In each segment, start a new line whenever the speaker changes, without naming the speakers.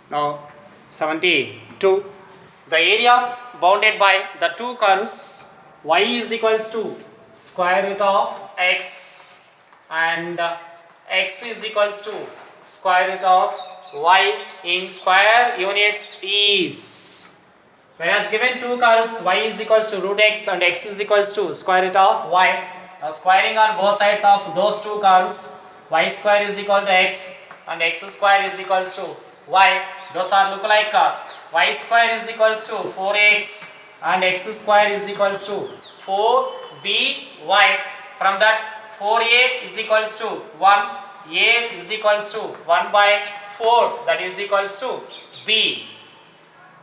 Now 72. The area bounded by the two curves y is equals to square root of x and x is equals to square root of y in square units is. Whereas given two curves y is equals to root x and x is equals to square root of y. Now squaring on both sides of those two curves, y square is equal to x and x square is equals to y. Those are look like y square is equals to 4x and x square is equals to 4by. From that 4a is equals to 1, a is equals to 1 by 4, that is equals to b.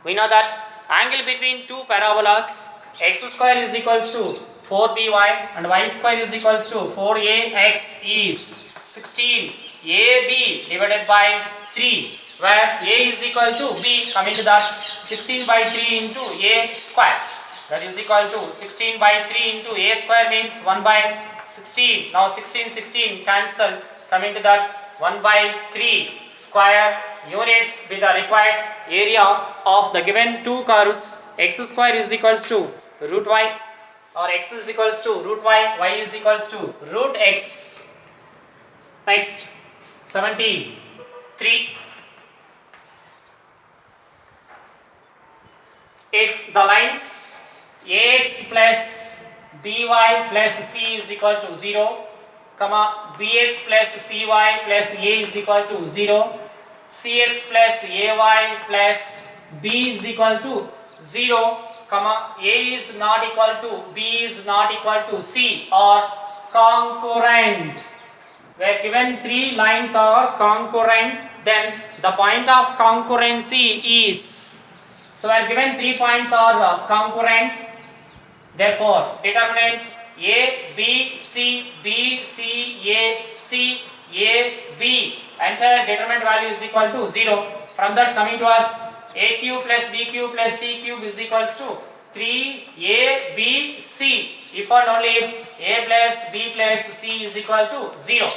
We know that angle between two parabolas x square is equals to 4by and y square is equals to 4ax is 16ab divided by 3, where a is equal to b, coming to that 16 by 3 into a square, that is equal to 16 by 3 into a square means 1 by 16. Now 16 cancel, coming to that 1 by 3 square units with the required area of the given two curves. X square is equals to root y, or x is equals to root y is equals to root x. Next 73. If the lines ax plus by plus c is equal to 0, comma bx plus cy plus a is equal to 0, cx plus ay plus b is equal to 0, comma a is not equal to b is not equal to c, or concurrent. Where given three lines are concurrent, then the point of concurrency is. So where given 3 points are concurrent, therefore determinant a, b, c, b, c, a, c, a, b, entire determinant value is equal to 0. From that coming to us, a cube plus b cube plus c cube is equals to 3a, b, c, if and only if a plus b plus c is equal to 0.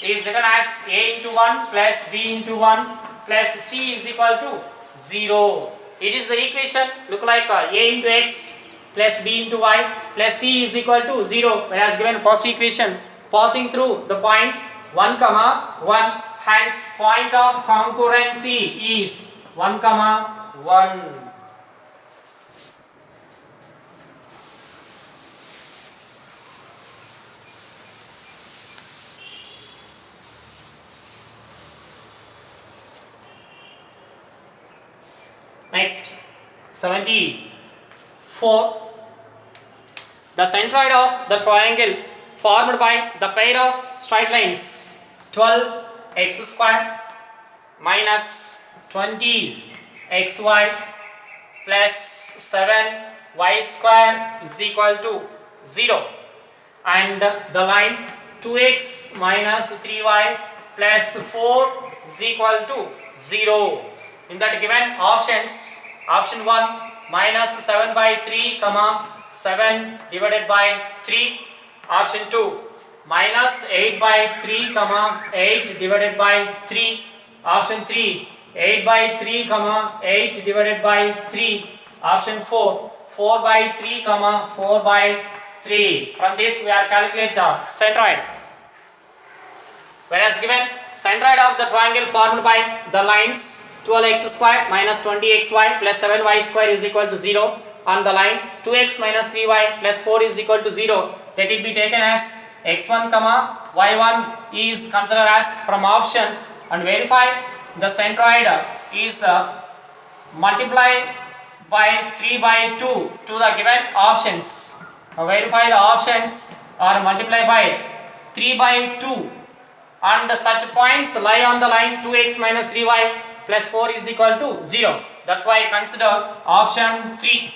It is written as a into 1 plus b into 1 plus c is equal to 0. It is the equation look like a into x plus b into y plus c is equal to 0, whereas given first equation passing through the point 1 comma 1, hence point of concurrency is 1 comma 1. Next 74. The centroid of the triangle formed by the pair of straight lines 12x square minus 20xy plus 7y square is equal to 0, and the line 2x minus 3y plus 4 is equal to 0. In that given options, option 1 minus 7 by 3 comma 7 divided by 3, option 2 minus 8 by 3 comma 8 divided by 3, option 3 8 by 3 comma 8 divided by 3, option 4 4 by 3 comma 4 by 3. From this we are calculate the centroid. Whereas given centroid of the triangle formed by the lines 12x square minus 20xy plus 7y square is equal to 0, on the line 2x minus 3y plus 4 is equal to 0, let it be taken as x1 comma y1 is considered as from option, and verify the centroid is multiplied by 3 by 2 to the given options. Now verify the options are multiplied by 3 by 2, and such points lie on the line 2x minus 3y plus 4 is equal to 0. That's why consider option 3.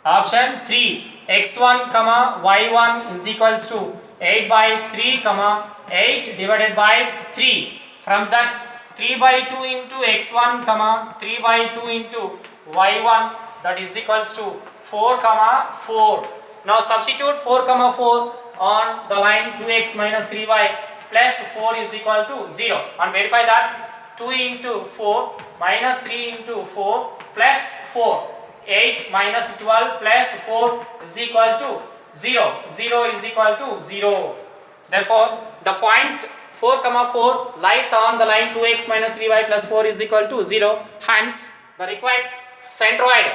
Option 3, x1 comma y1 is equals to 8 by 3 comma 8 divided by 3. From that 3 by 2 into x1 comma 3 by 2 into y1, that is equals to 4 comma 4. Now substitute 4 comma 4 on the line 2x minus 3y plus 4 is equal to 0, and verify that 2 into 4 minus 3 into 4 plus 4. 8 minus 12 plus 4 is equal to 0. 0 is equal to 0. Therefore, the point 4 comma 4 lies on the line 2x minus 3y plus 4 is equal to 0. Hence, the required centroid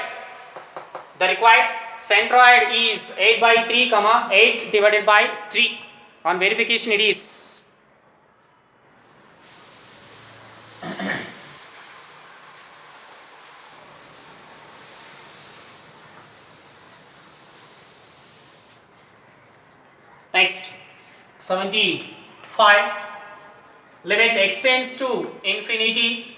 is 8 by 3 comma 8 divided by 3. On verification, it is next 75. Limit extends to infinity.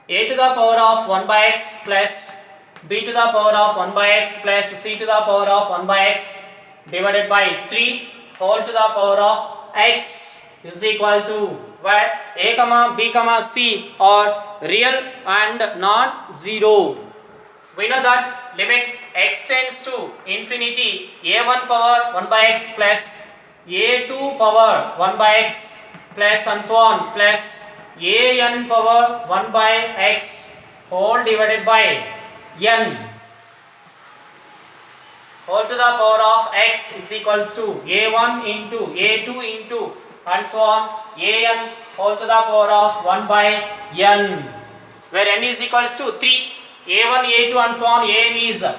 A to the power of 1 by x plus b to the power of 1 by x plus c to the power of 1 by x divided by 3 whole to the power of x is equal to, where a comma b comma c are real and non-zero. We know that limit extends to infinity. A1 power 1 by x plus a2 power 1 by x plus and so on plus an power 1 by x whole divided by n whole to the power of x is equals to a1 into a2 into and so on an whole to the power of 1 by n, where n is equals to 3. a1, a2 and so on, an is a,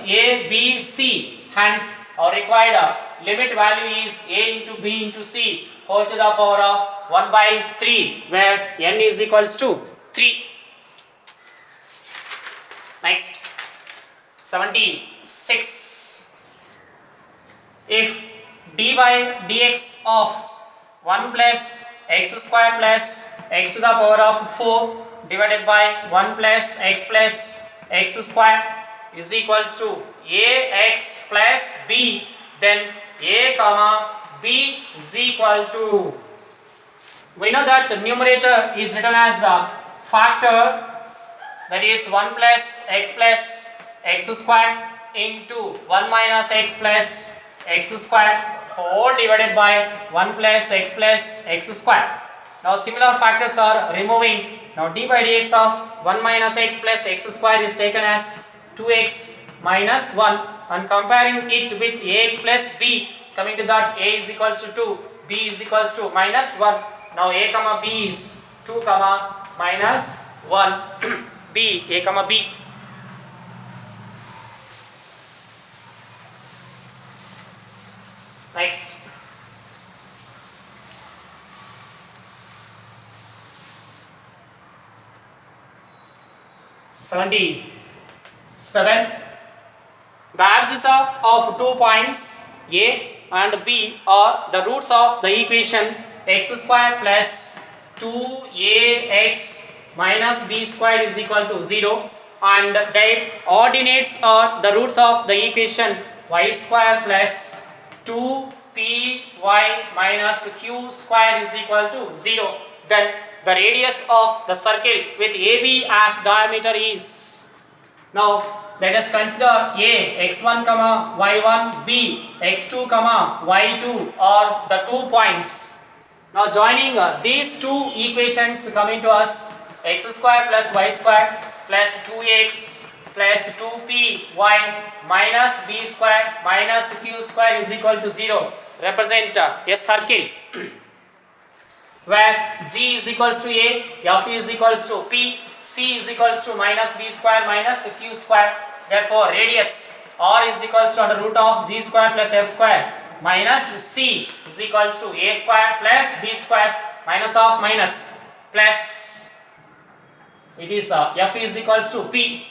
b, c. Hence, our required limit value is a into b into c whole to the power of 1 by 3, where n is equals to 3. Next, 76. If dy dx of 1 plus x square plus x to the power of 4 divided by 1 plus x square is equals to ax plus b, then a comma b is equal to, we know that numerator is written as a factor, that is 1 plus x square into 1 minus x square whole divided by 1 plus x square. Now similar factors are removing. Now d by dx of 1 minus x square is taken as 2x minus 1 and comparing it with ax plus b, coming to that a is equals to 2, b is equals to minus 1. Now a comma b is 2 comma minus 1 b, a comma b. Next, 77. The abscissa of 2 points A and B are the roots of the equation x square plus 2ax minus b square is equal to 0, and their ordinates are the roots of the equation y square plus 2py minus q square is equal to 0. Then the radius of the circle with AB as diameter is, now let us consider A x1 comma y1, B x2 comma y2 are the 2 points. Now joining these two equations coming to us, x square plus y square plus 2x plus 2py minus b square minus q square is equal to 0 represent a circle where g is equals to a, f is equals to p, c is equals to minus b square minus q square. Therefore radius r is equals to under root of g square plus f square minus c is equals to a square plus b square minus of minus plus, it is f is equals to p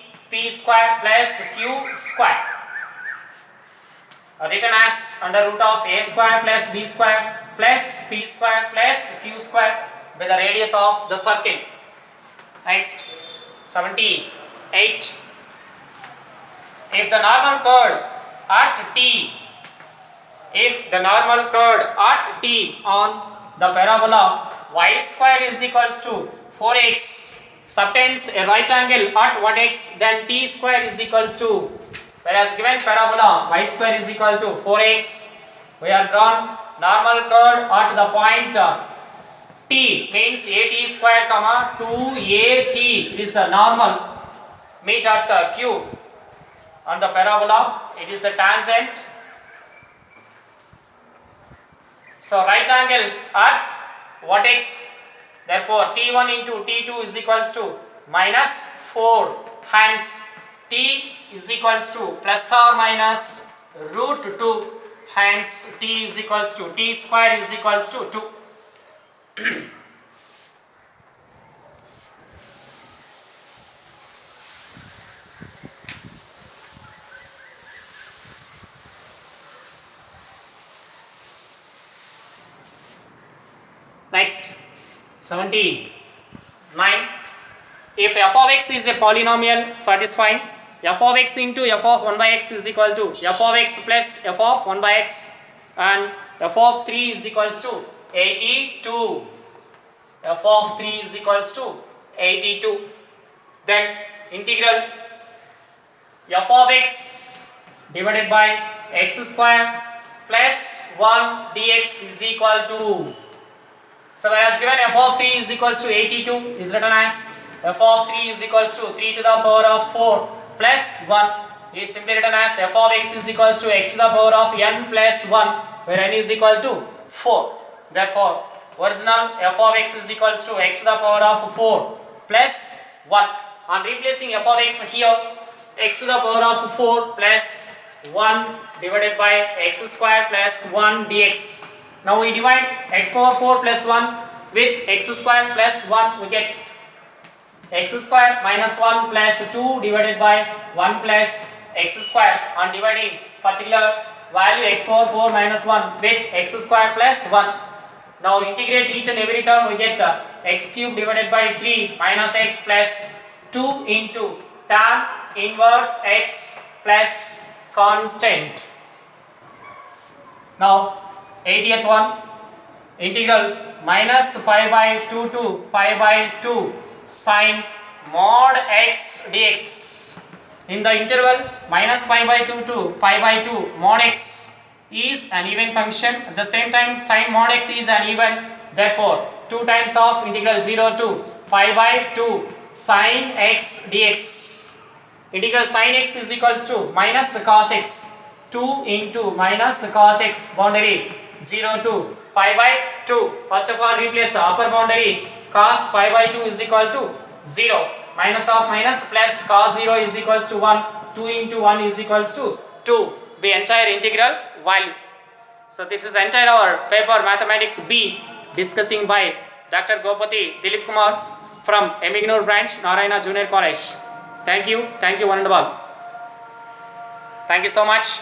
square plus q square, written as under root of a square plus b square plus p square plus q square by the radius of the circle. Next, 78. If the normal chord at t on the parabola y square is equals to 4x subtends a right angle at vertex, then t square is equals to, whereas given parabola y square is equal to 4x, we have drawn normal chord at the point T means AT square comma 2AT. It is a normal meet at Q on the parabola. It is a tangent. So right angle at vertex. Therefore T1 into T2 is equals to minus 4. Hence T is equals to plus or minus root 2. Hence T is equals to T square is equals to 2. Next, 79. If f of x is a polynomial satisfying, f of x into f of 1 by x is equal to f of x plus f of 1 by x, and f of 3 is equals to 82. f of 3 is equals to 82. Then integral f of x divided by x square plus 1 dx is equal to. So whereas given f of 3 is equals to 82 is written as f of 3 is equals to 3 to the power of 4 plus 1 is simply written as f of x is equals to x to the power of n plus 1, where n is equal to 4. Therefore original f of x is equals to x to the power of 4 plus 1. On replacing f of x here, x to the power of 4 plus 1 divided by x square plus 1 dx. Now we divide x power 4 plus 1 with x square plus 1, we get x square minus 1 plus 2 divided by 1 plus x square. On dividing particular value x power 4 minus 1 with x square plus 1. Now integrate each and every term, we get x cube divided by 3 minus x plus 2 into tan inverse x plus constant. Now 80th one, integral minus pi by 2 to pi by 2 sin mod x dx. In the interval minus pi by 2 to pi by 2, mod x is an even function. At the same time sin mod x is an even. Therefore 2 times of integral 0 to pi by 2 sin x dx. Integral sin x is equals to minus cos x. 2 into minus cos x, boundary 0 to pi by 2. First of all replace upper boundary cos pi by 2 is equal to 0. Minus of minus plus cos 0 is equals to 1. 2 into 1 is equals to 2. The entire integral value. So this is entire our paper Mathematics B, discussing by Dr. Gopati Dilip Kumar from Emignur branch, Narayana Junior College. Thank you one and all. Thank you so much.